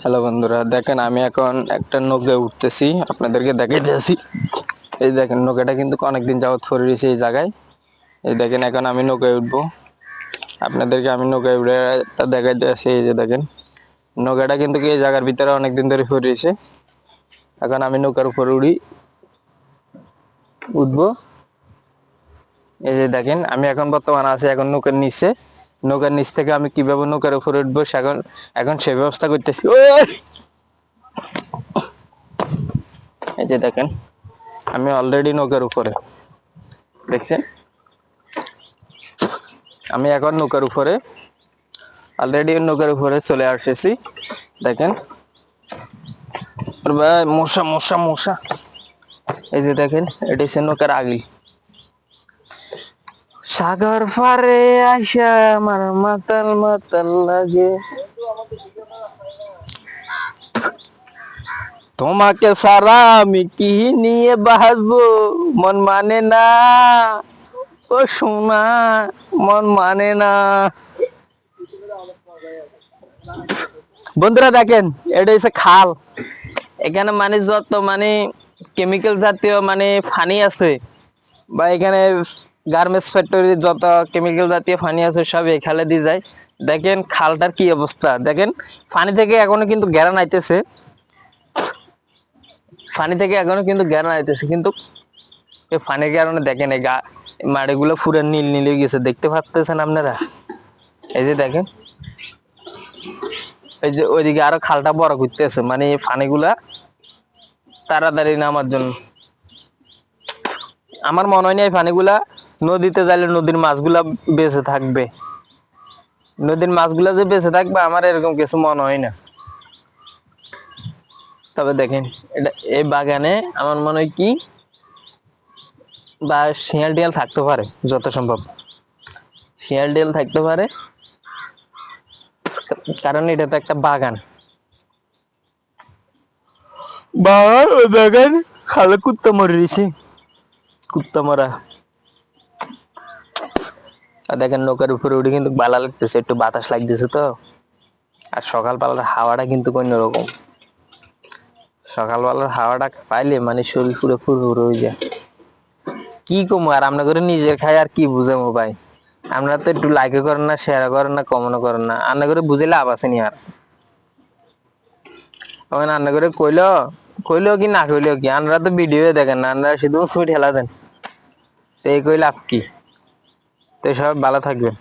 Hello বন্ধুরা, দেখেন আমি এখন একটা নৌকায় উঠতেছি, আপনাদেরকে দেখাইতেছি। এই দেখেন নৌকাটা কিন্তু অনেকদিন যাবত পড়ে রয়েছে এই জায়গায়। এই দেখেন এখন আমি নৌকায় উঠবো, আপনাদেরকে আমি নৌকায় উঠে তা দেখাইতেছি। এই যে দেখেন নৌকাটা কিন্তু এই জায়গার ভিতরে অনেকদিন ধরে পড়ে রয়েছে। এখন আমি নৌকার উপরে উঠবো। এই যে দেখেন আমি এখন বর্তমানে আছি এখন নৌকার নিচে। নৌকার নিচ থেকে আমি কিভাবে নৌকার উপরে উঠবো এখন এখন সে ব্যবস্থা করতেছি। এই যে দেখেন আমি অলরেডি নৌকার উপরে, দেখছেন? আমি এখন নৌকার উপরে অলরেডি নৌকার উপরে চলে আসেছি। দেখেন ভাই, মশা মশা মশা। এই যে দেখেন এটি হচ্ছে নৌকার আগি। সাগর পারে আইসা আমার মাতাল মাতাল লাগে, তোমাকে সারা আমি কি নিয়ে বাঁচবো, মন মানে না ও সোনা, মন মানে না। বন্ধুরা দেখেন এটা হচ্ছে খাল। এখানে মানে যত মানে কেমিক্যাল জাতীয় মানে পানি আছে, বা এখানে গার্মেন্টস ফ্যাক্টরি যত কেমিক্যাল জাতীয় পানি আছে সব এই খালে দিয়ে যায়। দেখেন খালটার কি অবস্থা, দেখেন পানি থেকে এখনো কিন্তু ঘেরা নাইতেছে, পানি থেকে এখনো কিন্তু ঘেরা নাইতেছে, কিন্তু এই পানির কারণে দেখেন এই মাটিগুলো পুরো নীল নীল হয়ে গেছে, দেখতে পাচ্ছেন আপনারা? এই যে দেখেন এই যে ওইদিকে আরো খালটা বড় করতেছে, মানে এই পানিগুলা তাড়াতাড়ি নামার জন্য। আমার মনে হয় না এই পানিগুলা নদীতে যাইলে নদীর মাছগুলা বেঁচে থাকবে, নদীর মাছগুলা যে বেঁচে থাকবে আমার এরকম কিছু মনে হয় না। তবে দেখেন এটা এই বাগানে আমার মনে হয় কি বা শিয়াল টিয়াল থাকতে পারে, যত সম্ভব শিয়াল টিয়াল থাকতে পারে, কারণ এটা তো একটা বাগান। বাগান দেখেন খালে কুত্তা মরে রয়েছে, কুত্তা মরা। আর দেখেন নৌকার উপরে উঠে কিন্তু ভালো লাগতেছে, একটু বাতাস লাগতেছে তো। আর সকালবেলার হাওয়াটা কিন্তু অন্যরকম, সকালবেলার হাওয়াটা পাইলে মানে শরীর পুরো ফুরফুরে হয়ে যায়। কি কমো আর আমরা করে নিজের খাই আর কি বুঝামো ভাই, আমরা তো একটু লাইকও করেন না, শেয়ার করেন না, কমেন্টও করেন না, রান্না করে বুঝে লাভ আছে নি আর। ওখানে রান্না করে কইলো কি না কইলেও কি, আমরা তো ভিডিও দেখেন না, আমরা শুধু ছবি ঠেলা দেন, তো এই কই লাভ কি? তো সব ভালো থাকবেন।